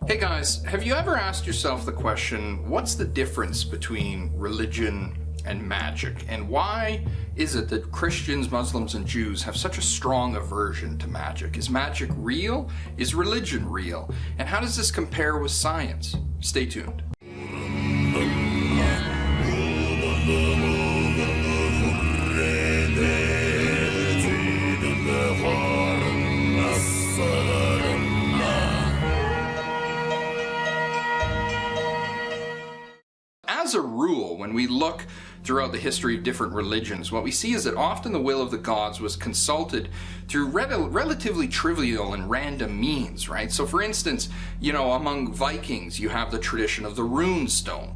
Hey guys, have you ever asked yourself the question, what's the difference between religion and magic? And why is it that Christians, Muslims, and Jews have such a strong aversion to magic? Is magic real? Is religion real? And how does this compare with science? Stay tuned. As a rule, when we look throughout the history of different religions, what we see is that often the will of the gods was consulted through relatively trivial and random means, right? So for instance, among Vikings, you have the tradition of the rune stone.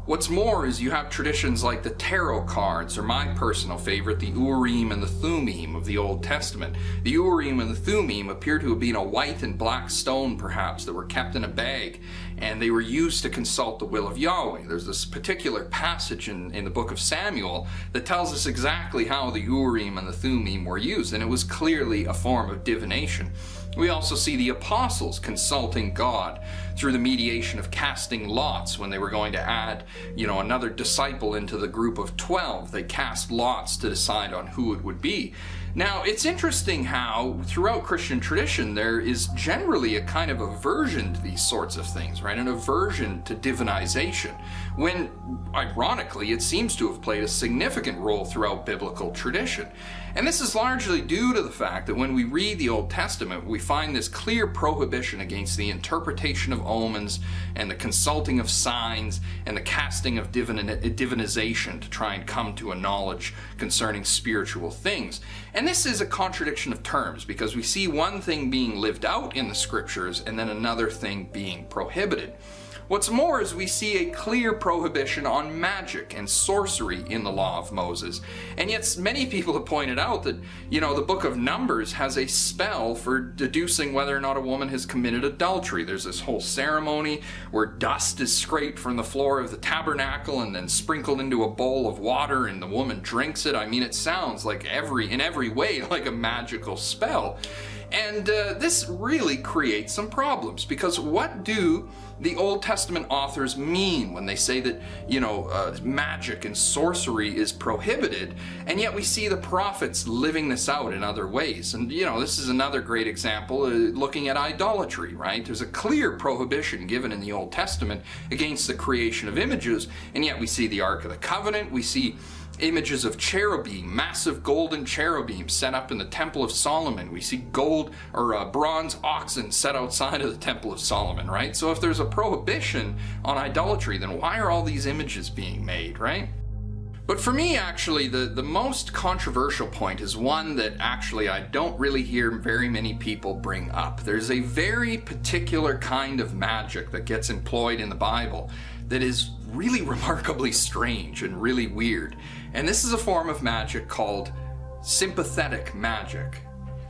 What's more is you have traditions like the tarot cards, or my personal favorite, the Urim and the Thummim of the Old Testament. The Urim and the Thummim appear to have been a white and black stone, perhaps, that were kept in a bag, and they were used to consult the will of Yahweh. There's this particular passage in the book of Samuel that tells us exactly how the Urim and the Thummim were used, and it was clearly a form of divination. We also see the apostles consulting God through the mediation of casting lots when they were going to add, another disciple into the group of 12. They cast lots to decide on who it would be. Now, it's interesting how throughout Christian tradition there is generally a kind of aversion to these sorts of things, right? An aversion to divinization, when, ironically, it seems to have played a significant role throughout biblical tradition. And this is largely due to the fact that when we read the Old Testament, we find this clear prohibition against the interpretation of omens and the consulting of signs and the casting of divinization to try and come to a knowledge concerning spiritual things. And this is a contradiction of terms, because we see one thing being lived out in the scriptures and then another thing being prohibited. What's more is we see a clear prohibition on magic and sorcery in the law of Moses. And yet many people have pointed out that, the book of Numbers has a spell for deducing whether or not a woman has committed adultery. There's this whole ceremony where dust is scraped from the floor of the tabernacle and then sprinkled into a bowl of water, and the woman drinks it. I mean, it sounds like in every way like a magical spell. And this really creates some problems, because what do the Old Testament authors mean when they say that, magic and sorcery is prohibited, and yet we see the prophets living this out in other ways? And, this is another great example looking at idolatry, right? There's a clear prohibition given in the Old Testament against the creation of images, and yet we see the Ark of the Covenant, we see images of cherubim, massive golden cherubim set up in the Temple of Solomon. We see gold or bronze oxen set outside of the Temple of Solomon, right? So if there's a prohibition on idolatry, then why are all these images being made, right? But for me, actually, the most controversial point is one that actually I don't really hear very many people bring up. There's a very particular kind of magic that gets employed in the Bible that is really remarkably strange and really weird. And this is a form of magic called sympathetic magic.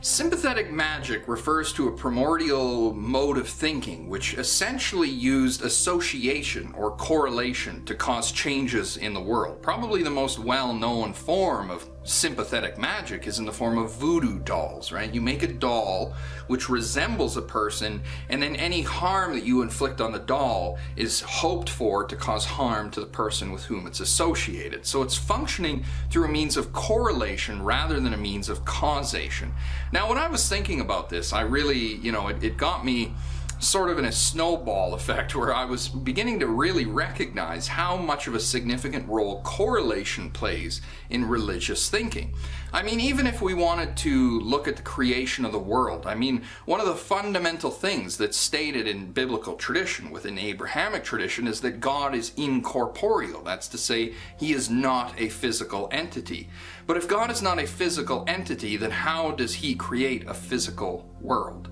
Sympathetic magic refers to a primordial mode of thinking which essentially used association or correlation to cause changes in the world. Probably the most well-known form of sympathetic magic is in the form of voodoo dolls, right? You make a doll which resembles a person, and then any harm that you inflict on the doll is hoped for to cause harm to the person with whom it's associated. So it's functioning through a means of correlation rather than a means of causation. Now, when I was thinking about this, I really, it got me sort of in a snowball effect, where I was beginning to really recognize how much of a significant role correlation plays in religious thinking. I mean, even if we wanted to look at the creation of the world, one of the fundamental things that's stated in biblical tradition, within Abrahamic tradition, is that God is incorporeal. That's to say, he is not a physical entity. But if God is not a physical entity, then how does he create a physical world?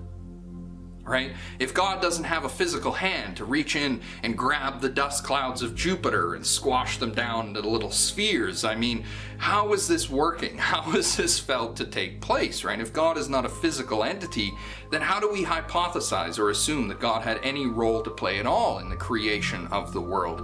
Right? If God doesn't have a physical hand to reach in and grab the dust clouds of Jupiter and squash them down into little spheres, how is this working? How is this felt to take place, right? If God is not a physical entity, then how do we hypothesize or assume that God had any role to play at all in the creation of the world?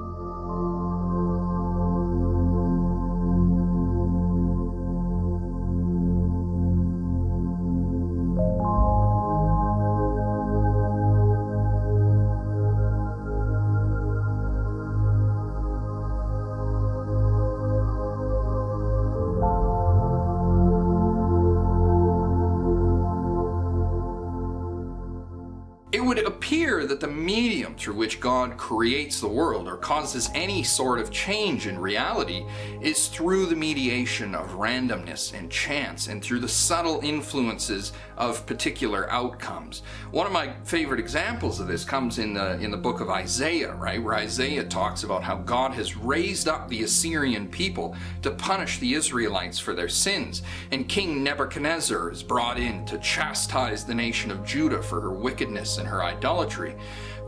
appear that the medium through which God creates the world or causes any sort of change in reality is through the mediation of randomness and chance and through the subtle influences of particular outcomes. One of my favorite examples of this comes in the book of Isaiah, right, where Isaiah talks about how God has raised up the Assyrian people to punish the Israelites for their sins, and King Nebuchadnezzar is brought in to chastise the nation of Judah for her wickedness and her idolatry.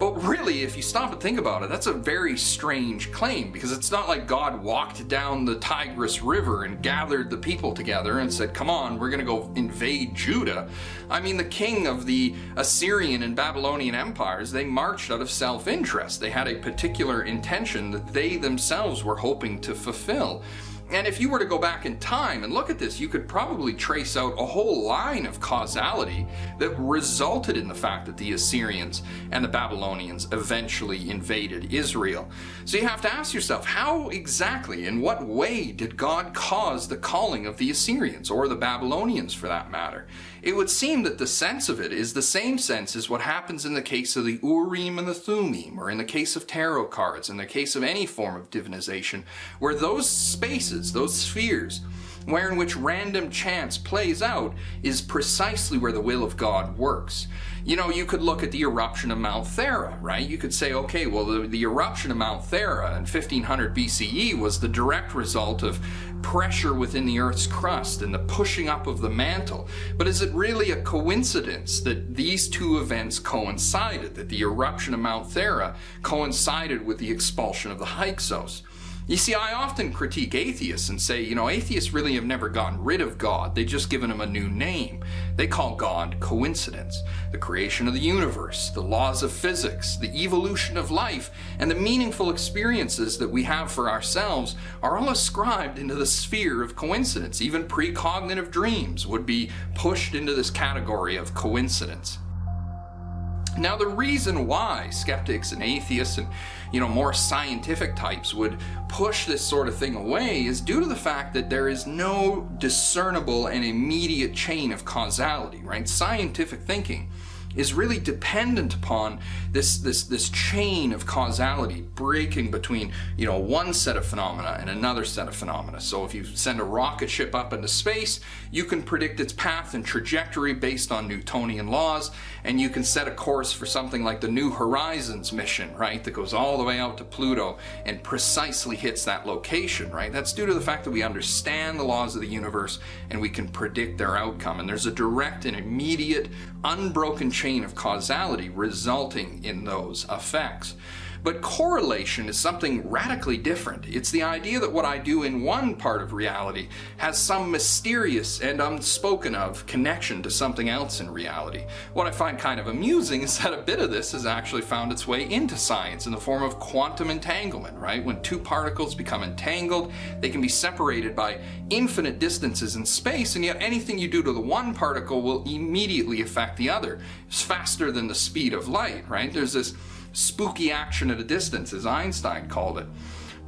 But really, if you stop and think about it, that's a very strange claim, because it's not like God walked down the Tigris River and gathered the people together and said, come on, we're going to go invade Judah. I mean, the king of the Assyrian and Babylonian empires, they marched out of self-interest. They had a particular intention that they themselves were hoping to fulfill. And if you were to go back in time and look at this, you could probably trace out a whole line of causality that resulted in the fact that the Assyrians and the Babylonians eventually invaded Israel. So you have to ask yourself, how exactly, in what way did God cause the calling of the Assyrians, or the Babylonians for that matter? It would seem that the sense of it is the same sense as what happens in the case of the Urim and the Thummim, or in the case of tarot cards, in the case of any form of divinization, where those spaces, those spheres, where in which random chance plays out, is precisely where the will of God works. You know, you could look at the eruption of Mount Thera, right? You could say, okay, well, the eruption of Mount Thera in 1500 BCE was the direct result of pressure within the Earth's crust and the pushing up of the mantle. But is it really a coincidence that these two events coincided, that the eruption of Mount Thera coincided with the expulsion of the Hyksos? You see, I often critique atheists and say, you know, atheists really have never gotten rid of God. They've just given him a new name. They call God coincidence. The creation of the universe, the laws of physics, the evolution of life, and the meaningful experiences that we have for ourselves are all ascribed into the sphere of coincidence. Even precognitive dreams would be pushed into this category of coincidence. Now, the reason why skeptics and atheists and, more scientific types would push this sort of thing away is due to the fact that there is no discernible and immediate chain of causality, right? Scientific thinking is really dependent upon this chain of causality breaking between, one set of phenomena and another set of phenomena. So if you send a rocket ship up into space, you can predict its path and trajectory based on Newtonian laws, and you can set a course for something like the New Horizons mission, right, that goes all the way out to Pluto and precisely hits that location, right? That's due to the fact that we understand the laws of the universe and we can predict their outcome, and there's a direct and immediate, unbroken chain of causality resulting in those effects. But correlation is something radically different. It's the idea that what I do in one part of reality has some mysterious and unspoken of connection to something else in reality. What I find kind of amusing is that a bit of this has actually found its way into science in the form of quantum entanglement, right? When two particles become entangled, they can be separated by infinite distances in space, and yet anything you do to the one particle will immediately affect the other. It's faster than the speed of light, right? There's this spooky action at a distance, as Einstein called it.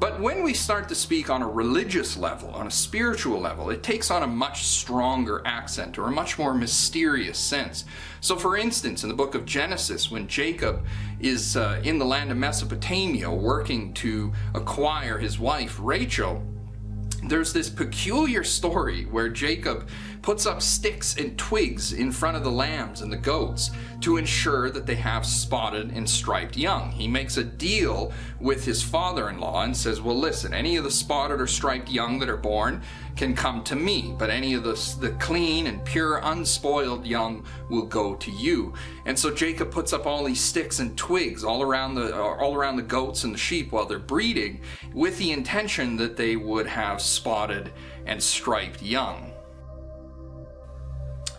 But when we start to speak on a religious level, on a spiritual level, it takes on a much stronger accent or a much more mysterious sense. So for instance, in the book of Genesis, when Jacob is in the land of Mesopotamia working to acquire his wife Rachel, there's this peculiar story where Jacob puts up sticks and twigs in front of the lambs and the goats to ensure that they have spotted and striped young. He makes a deal with his father-in-law and says, well, listen, any of the spotted or striped young that are born can come to me, but any of the clean and pure unspoiled young will go to you. And so Jacob puts up all these sticks and twigs all around the goats and the sheep while they're breeding, with the intention that they would have spotted and striped young.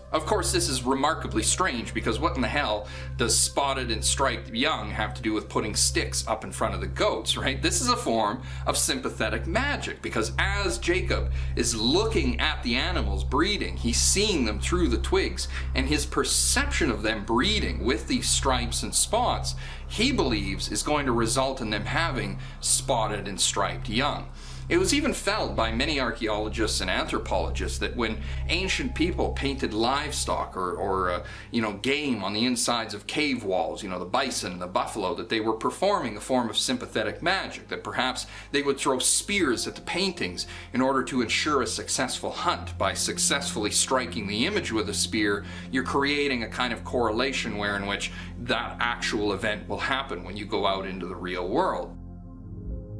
Of course, this is remarkably strange, because what in the hell does spotted and striped young have to do with putting sticks up in front of the goats, right? This is a form of sympathetic magic, because as Jacob is looking at the animals breeding, he's seeing them through the twigs, and his perception of them breeding with these stripes and spots, he believes is going to result in them having spotted and striped young. It was even felt by many archaeologists and anthropologists that when ancient people painted livestock or game on the insides of cave walls, the bison and the buffalo, that they were performing a form of sympathetic magic, that perhaps they would throw spears at the paintings in order to ensure a successful hunt. By successfully striking the image with a spear, you're creating a kind of correlation in which that actual event will happen when you go out into the real world.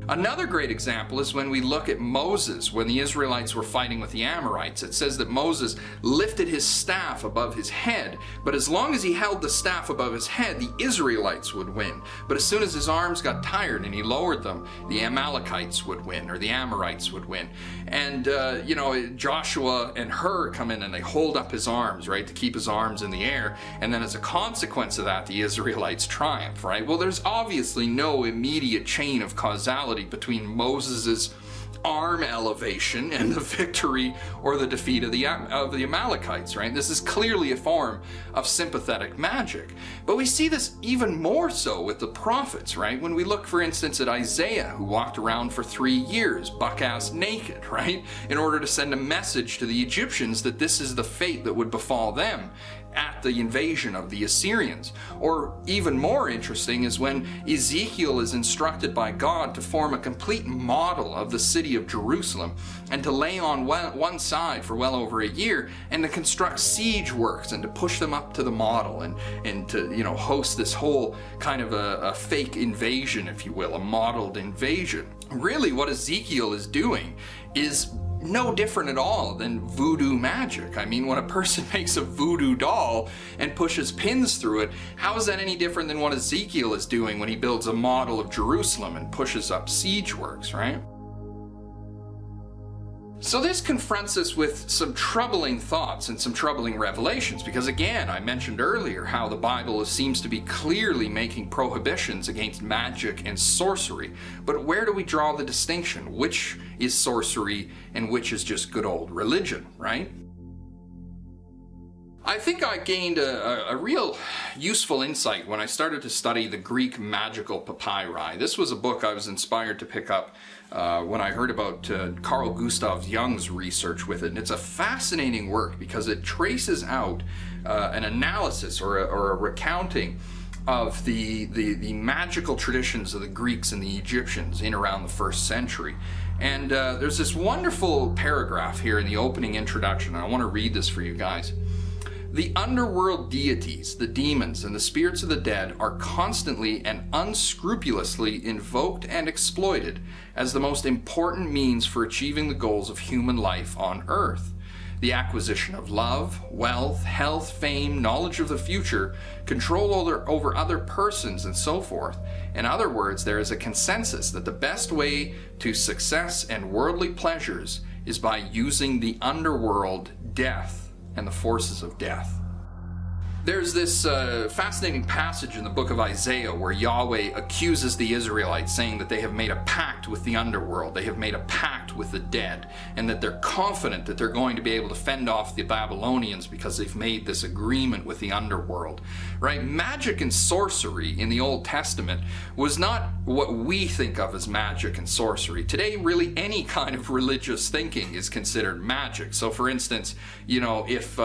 Another great example is when we look at Moses, when the Israelites were fighting with the Amorites. It says that Moses lifted his staff above his head, but as long as he held the staff above his head, the Israelites would win. But as soon as his arms got tired and he lowered them, the Amalekites would win, or the Amorites would win. And, Joshua and Hur come in and they hold up his arms, right, to keep his arms in the air. And then as a consequence of that, the Israelites triumph, right? Well, there's obviously no immediate chain of causality between Moses's arm elevation and the victory or the defeat of the Amalekites, right? This is clearly a form of sympathetic magic. But we see this even more so with the prophets, right? When we look, for instance, at Isaiah, who walked around for 3 years, buck-ass naked, right? In order to send a message to the Egyptians that this is the fate that would befall them at the invasion of the Assyrians. Or even more interesting is when Ezekiel is instructed by God to form a complete model of the city of Jerusalem and to lay on one side for well over a year and to construct siege works and to push them up to the model and to host this whole kind of a fake invasion, if you will, a modeled invasion. Really what Ezekiel is doing is no different at all than voodoo magic. I mean, when a person makes a voodoo doll and pushes pins through it, how is that any different than what Ezekiel is doing when he builds a model of Jerusalem and pushes up siege works, right? So this confronts us with some troubling thoughts and some troubling revelations, because again, I mentioned earlier how the Bible seems to be clearly making prohibitions against magic and sorcery. But where do we draw the distinction? Which is sorcery and which is just good old religion, right? I think I gained a real useful insight when I started to study the Greek magical papyri. This was a book I was inspired to pick up when I heard about Carl Gustav Jung's research with it. And it's a fascinating work because it traces out an analysis or a recounting of the magical traditions of the Greeks and the Egyptians in around the 1st century. And there's this wonderful paragraph here in the opening introduction, and I want to read this for you guys. The underworld deities, the demons, and the spirits of the dead are constantly and unscrupulously invoked and exploited as the most important means for achieving the goals of human life on earth. The acquisition of love, wealth, health, fame, knowledge of the future, control over other persons, and so forth. In other words, there is a consensus that the best way to success and worldly pleasures is by using the underworld, death, and the forces of death. There's this fascinating passage in the book of Isaiah where Yahweh accuses the Israelites, saying that they have made a pact with the underworld, they have made a pact with the dead, and that they're confident that they're going to be able to fend off the Babylonians because they've made this agreement with the underworld. Right? Magic and sorcery in the Old Testament was not what we think of as magic and sorcery. Today, really any kind of religious thinking is considered magic. So for instance, if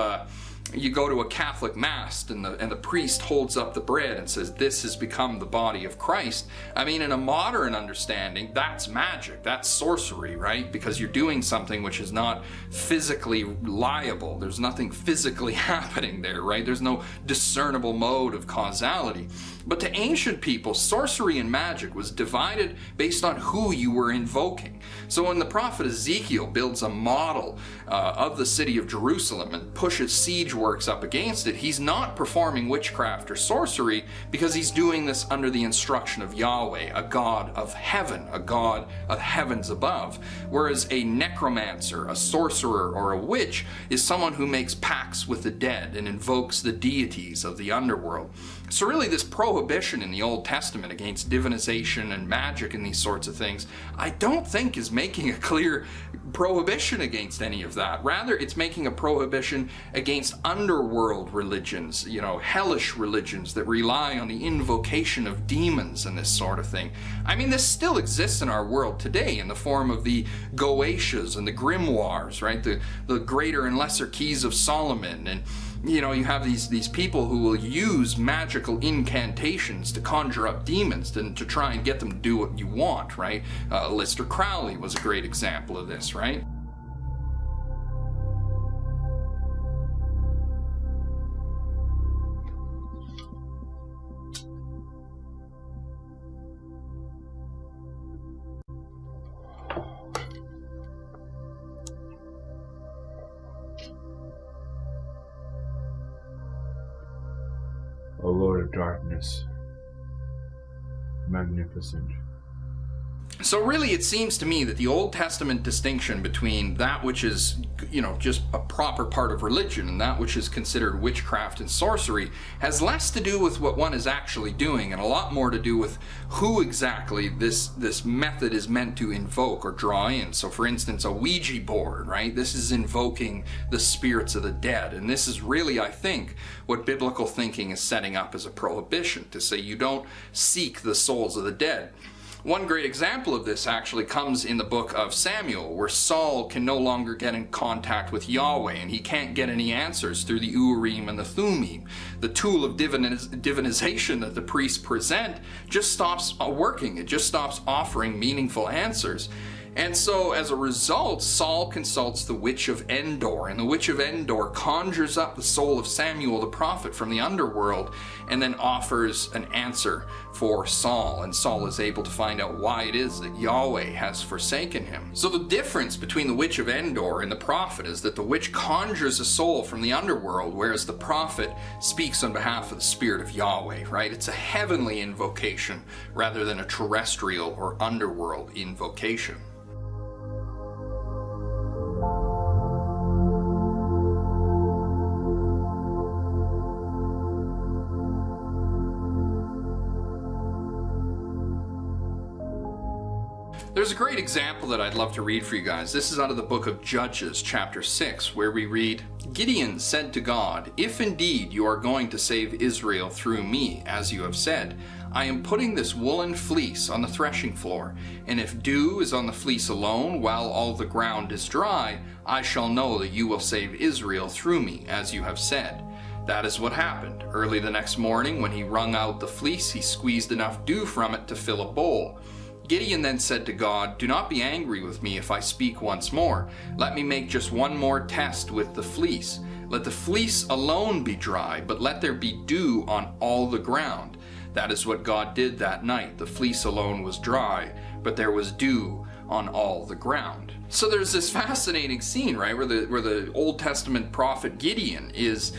you go to a Catholic mass and the priest holds up the bread and says, this has become the body of Christ. I mean, in a modern understanding, that's magic, that's sorcery, right? Because you're doing something which is not physically liable. There's nothing physically happening there, right? There's no discernible mode of causality. But to ancient people, sorcery and magic was divided based on who you were invoking. So when the prophet Ezekiel builds a model of the city of Jerusalem and pushes siege works up against it, he's not performing witchcraft or sorcery because he's doing this under the instruction of Yahweh, a God of heaven, a God of heavens above. Whereas a necromancer, a sorcerer, or a witch is someone who makes pacts with the dead and invokes the deities of the underworld. So really this prohibition in the Old Testament against divination and magic and these sorts of things, I don't think is making a clear prohibition against any of that. Rather, it's making a prohibition against underworld religions, hellish religions that rely on the invocation of demons and this sort of thing. I mean, this still exists in our world today in the form of the Goetias and the grimoires, right? The greater and lesser keys of Solomon. And you have these people who will use magical incantations to conjure up demons to try and get them to do what you want, right? Aleister Crowley was a great example of this, right? O Lord of darkness, magnificent. So really it seems to me that the Old Testament distinction between that which is, just a proper part of religion and that which is considered witchcraft and sorcery has less to do with what one is actually doing and a lot more to do with who exactly this method is meant to invoke or draw in. So for instance, a Ouija board, right? This is invoking the spirits of the dead. And this is really, I think, what biblical thinking is setting up as a prohibition, to say you don't seek the souls of the dead. One great example of this actually comes in the book of Samuel, where Saul can no longer get in contact with Yahweh, and he can't get any answers through the Urim and the Thummim. The tool of divinization that the priests present just stops working. It just stops offering meaningful answers. And so, as a result, Saul consults the Witch of Endor, and the Witch of Endor conjures up the soul of Samuel the prophet from the underworld, and then offers an answer for Saul, and Saul is able to find out why it is that Yahweh has forsaken him. So the difference between the Witch of Endor and the prophet is that the witch conjures a soul from the underworld, whereas the prophet speaks on behalf of the spirit of Yahweh, right? It's a heavenly invocation rather than a terrestrial or underworld invocation. There's a great example that I'd love to read for you guys. This is out of the book of Judges, chapter 6, where we read, Gideon said to God, "If indeed you are going to save Israel through me, as you have said, I am putting this woolen fleece on the threshing floor, and if dew is on the fleece alone while all the ground is dry, I shall know that you will save Israel through me, as you have said." That is what happened. Early the next morning, when he wrung out the fleece, he squeezed enough dew from it to fill a bowl. Gideon then said to God, "Do not be angry with me if I speak once more. Let me make just one more test with the fleece. Let the fleece alone be dry, but let there be dew on all the ground." That is what God did that night. The fleece alone was dry, but there was dew on all the ground. So there's this fascinating scene, right, where the Old Testament prophet Gideon is,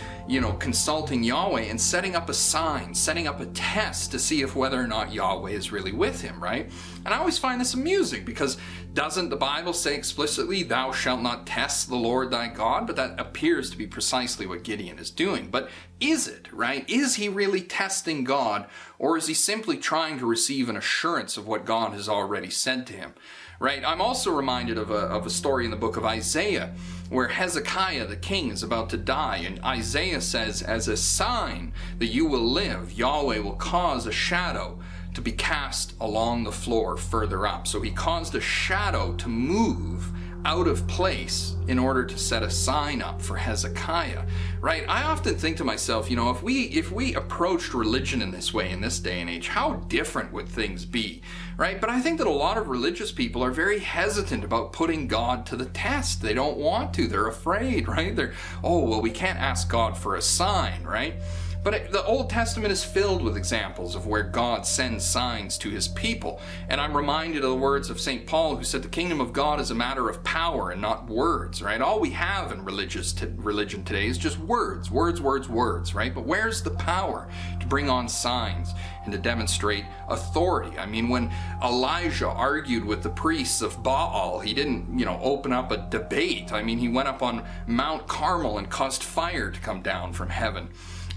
consulting Yahweh and setting up a sign, setting up a test to see if whether or not Yahweh is really with him, right? And I always find this amusing because doesn't the Bible say explicitly, "Thou shalt not test the Lord thy God"? But that appears to be precisely what Gideon is doing. But is it, right? Is he really testing God, or is he simply trying to receive an assurance of what God has already said to him? Right? I'm also reminded of a story in the book of Isaiah where Hezekiah the king is about to die, and Isaiah says, "As a sign that you will live, Yahweh will cause a shadow to be cast along the floor further up." So he caused a shadow to move out of place in order to set a sign up for Hezekiah, right? I often think to myself, if we approached religion in this way in this day and age, how different would things be, right? But I think that a lot of religious people are very hesitant about putting God to the test. They don't want to. They're afraid, right? We can't ask God for a sign, right? But the Old Testament is filled with examples of where God sends signs to his people. And I'm reminded of the words of St. Paul, who said the kingdom of God is a matter of power and not words, right? All we have in religion today is just words, right? But where's the power to bring on signs and to demonstrate authority? I mean, when Elijah argued with the priests of Baal, he didn't, open up a debate. I mean, he went up on Mount Carmel and caused fire to come down from heaven.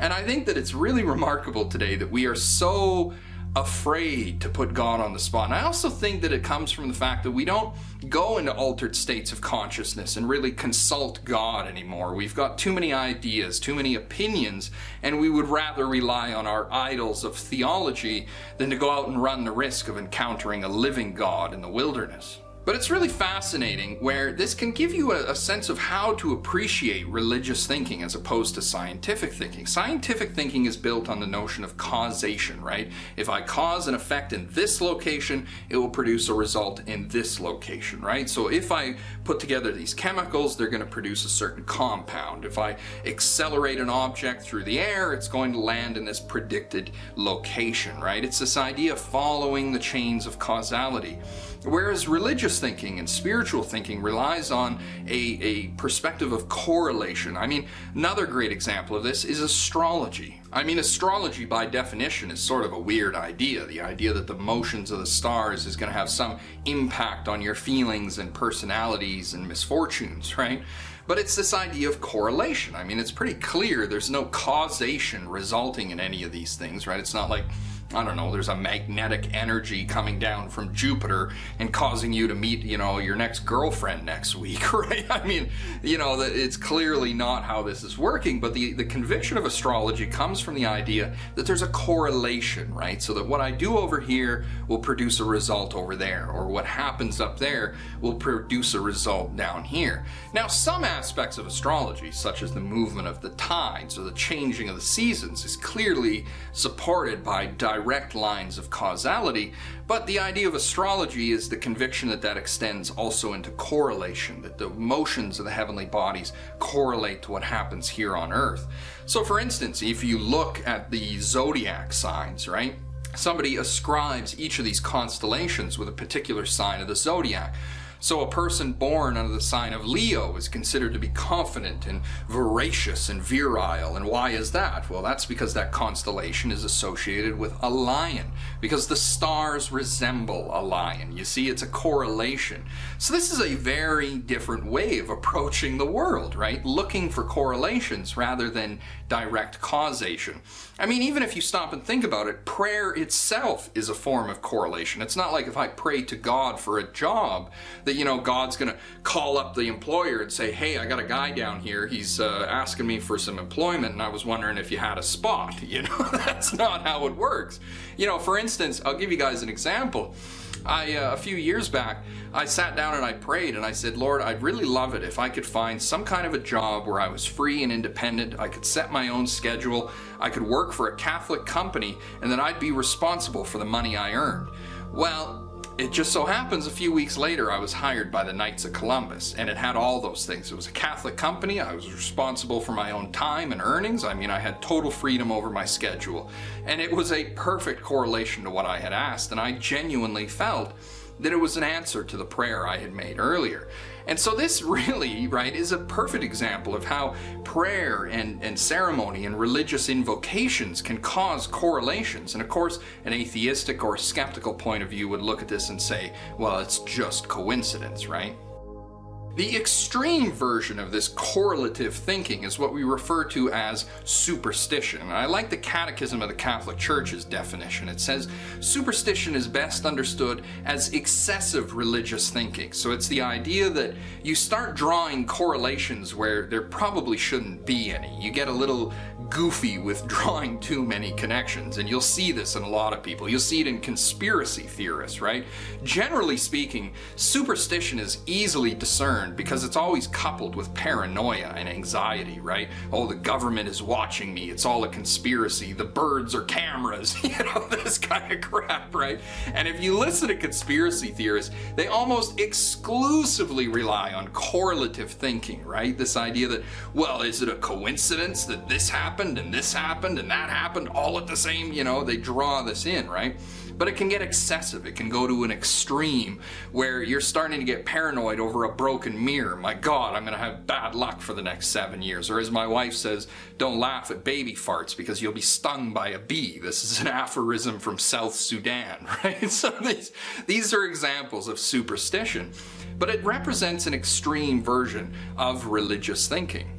And I think that it's really remarkable today that we are so afraid to put God on the spot. And I also think that it comes from the fact that we don't go into altered states of consciousness and really consult God anymore. We've got too many ideas, too many opinions, and we would rather rely on our idols of theology than to go out and run the risk of encountering a living God in the wilderness. But it's really fascinating where this can give you a sense of how to appreciate religious thinking as opposed to scientific thinking. Scientific thinking is built on the notion of causation, right? If I cause an effect in this location, it will produce a result in this location, right? So if I put together these chemicals, they're going to produce a certain compound. If I accelerate an object through the air, it's going to land in this predicted location, right? It's this idea of following the chains of causality. Whereas religious thinking and spiritual thinking relies on a perspective of correlation. I mean, another great example of this is astrology. I mean, astrology by definition is sort of a weird idea. The idea that the motions of the stars is going to have some impact on your feelings and personalities and misfortunes, right? But it's this idea of correlation. I mean, it's pretty clear there's no causation resulting in any of these things, right? It's not like, I don't know, there's a magnetic energy coming down from Jupiter and causing you to meet, your next girlfriend next week, right? I mean, it's clearly not how this is working, but the conviction of astrology comes from the idea that there's a correlation, right? So that what I do over here will produce a result over there, or what happens up there will produce a result down here. Now, some aspects of astrology, such as the movement of the tides or the changing of the seasons, is clearly supported by direct lines of causality, but the idea of astrology is the conviction that extends also into correlation, that the motions of the heavenly bodies correlate to what happens here on Earth. So for instance, if you look at the zodiac signs, right? Somebody ascribes each of these constellations with a particular sign of the zodiac. So a person born under the sign of Leo is considered to be confident and voracious and virile. And why is that? Well, that's because that constellation is associated with a lion, because the stars resemble a lion. You see, it's a correlation. So this is a very different way of approaching the world, right? Looking for correlations rather than direct causation. I mean, even if you stop and think about it, prayer itself is a form of correlation. It's not like if I pray to God for a job that, God's going to call up the employer and say, hey, I got a guy down here. He's asking me for some employment, and I was wondering if you had a spot. That's not how it works. For instance, I'll give you guys an example. A few years back, I sat down and I prayed and I said, Lord, I'd really love it if I could find some kind of a job where I was free and independent, I could set my own schedule, I could work for a Catholic company, and that I'd be responsible for the money I earned. Well, it just so happens a few weeks later I was hired by the Knights of Columbus, and it had all those things. It was a Catholic company, I was responsible for my own time and earnings. I mean, I had total freedom over my schedule, and it was a perfect correlation to what I had asked, and I genuinely felt that it was an answer to the prayer I had made earlier. And so this really, right, is a perfect example of how prayer and ceremony and religious invocations can cause correlations. And of course, an atheistic or skeptical point of view would look at this and say, well, it's just coincidence, right? The extreme version of this correlative thinking is what we refer to as superstition. And I like the Catechism of the Catholic Church's definition. It says superstition is best understood as excessive religious thinking. So it's the idea that you start drawing correlations where there probably shouldn't be any. You get a little goofy with drawing too many connections, and you'll see this in a lot of people. You'll see it in conspiracy theorists, right? Generally speaking, superstition is easily discerned because it's always coupled with paranoia and anxiety, right? Oh, the government is watching me, it's all a conspiracy, the birds are cameras, this kind of crap, right? And if you listen to conspiracy theorists, they almost exclusively rely on correlative thinking, right? This idea that, well, is it a coincidence that this happened and this happened and that happened all at the same, they draw this in, right? But it can get excessive. It can go to an extreme where you're starting to get paranoid over a broken mirror. My God, I'm going to have bad luck for the next 7 years. Or as my wife says, don't laugh at baby farts because you'll be stung by a bee. This is an aphorism from South Sudan, right? So these are examples of superstition. But it represents an extreme version of religious thinking.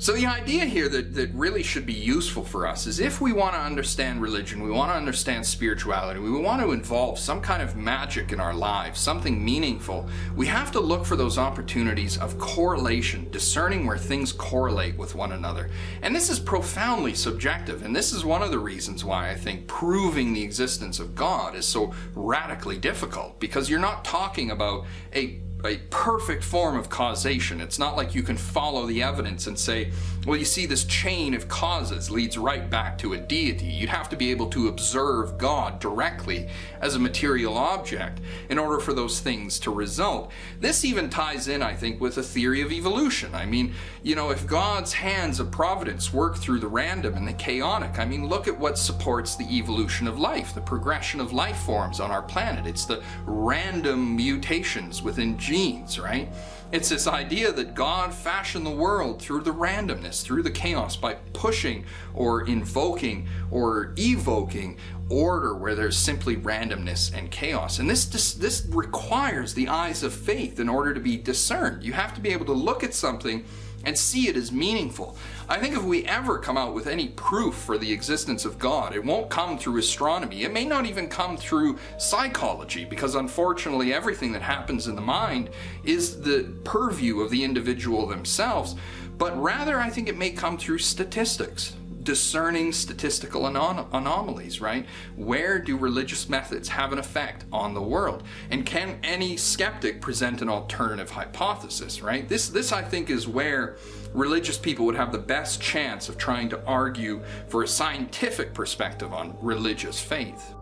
So the idea here that really should be useful for us is if we want to understand religion, we want to understand spirituality, we want to involve some kind of magic in our lives, something meaningful, we have to look for those opportunities of correlation, discerning where things correlate with one another. And this is profoundly subjective, and this is one of the reasons why I think proving the existence of God is so radically difficult, because you're not talking about a perfect form of causation. It's not like you can follow the evidence and say, well, you see, this chain of causes leads right back to a deity. You'd have to be able to observe God directly as a material object in order for those things to result. This even ties in, I think, with a theory of evolution. I mean, you know, if God's hands of providence work through the random and the chaotic, I mean, look at what supports the evolution of life, the progression of life forms on our planet. It's the random mutations within genes, right? It's this idea that God fashioned the world through the randomness, through the chaos, by pushing or invoking or evoking order where there's simply randomness and chaos. And this requires the eyes of faith in order to be discerned. You have to be able to look at something and see it as meaningful. I think if we ever come out with any proof for the existence of God, it won't come through astronomy. It may not even come through psychology, because unfortunately everything that happens in the mind is the purview of the individual themselves. But rather, I think it may come through statistics, discerning statistical anomalies, right? Where do religious methods have an effect on the world? And can any skeptic present an alternative hypothesis, right? This I think is where religious people would have the best chance of trying to argue for a scientific perspective on religious faith.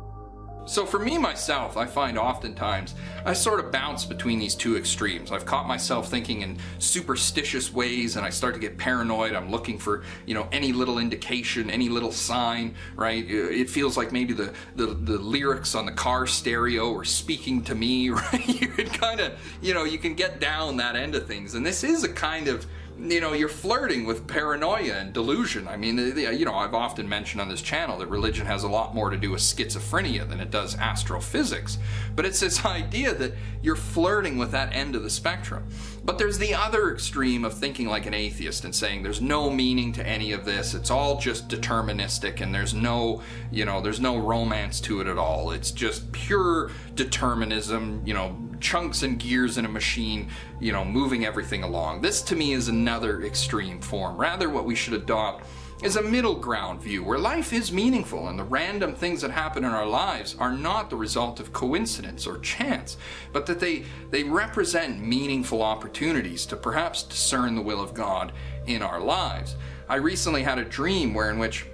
So for me, myself, I find oftentimes I sort of bounce between these two extremes. I've caught myself thinking in superstitious ways, and I start to get paranoid. I'm looking for, you know, any little indication, any little sign, right? It feels like maybe the lyrics on the car stereo are speaking to me, right? You can kind of, you know, you can get down that end of things. And this is a kind of, you know, you're flirting with paranoia and delusion. I mean, you know, I've often mentioned on this channel that religion has a lot more to do with schizophrenia than it does astrophysics. But it's this idea that you're flirting with that end of the spectrum. But there's the other extreme of thinking like an atheist and saying there's no meaning to any of this. It's all just deterministic, and there's no, you know, there's no romance to it at all. It's just pure determinism, you know, chunks and gears in a machine, you know, moving everything along. This to me is another extreme form. Rather, what we should adopt is a middle ground view where life is meaningful and the random things that happen in our lives are not the result of coincidence or chance, but that they represent meaningful opportunities to perhaps discern the will of God in our lives. I recently had a dream in which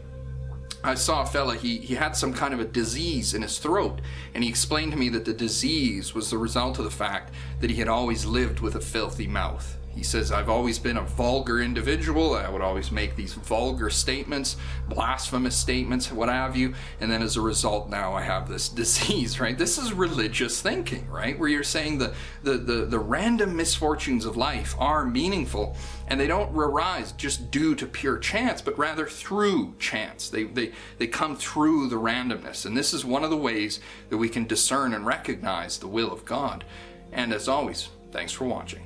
I saw a fella, he had some kind of a disease in his throat, and he explained to me that the disease was the result of the fact that he had always lived with a filthy mouth. He says, I've always been a vulgar individual. I would always make these vulgar statements, blasphemous statements, what have you. And then as a result, now I have this disease, right? This is religious thinking, right? Where you're saying the random misfortunes of life are meaningful, and they don't arise just due to pure chance, but rather through chance. They come through the randomness. And this is one of the ways that we can discern and recognize the will of God. And as always, thanks for watching.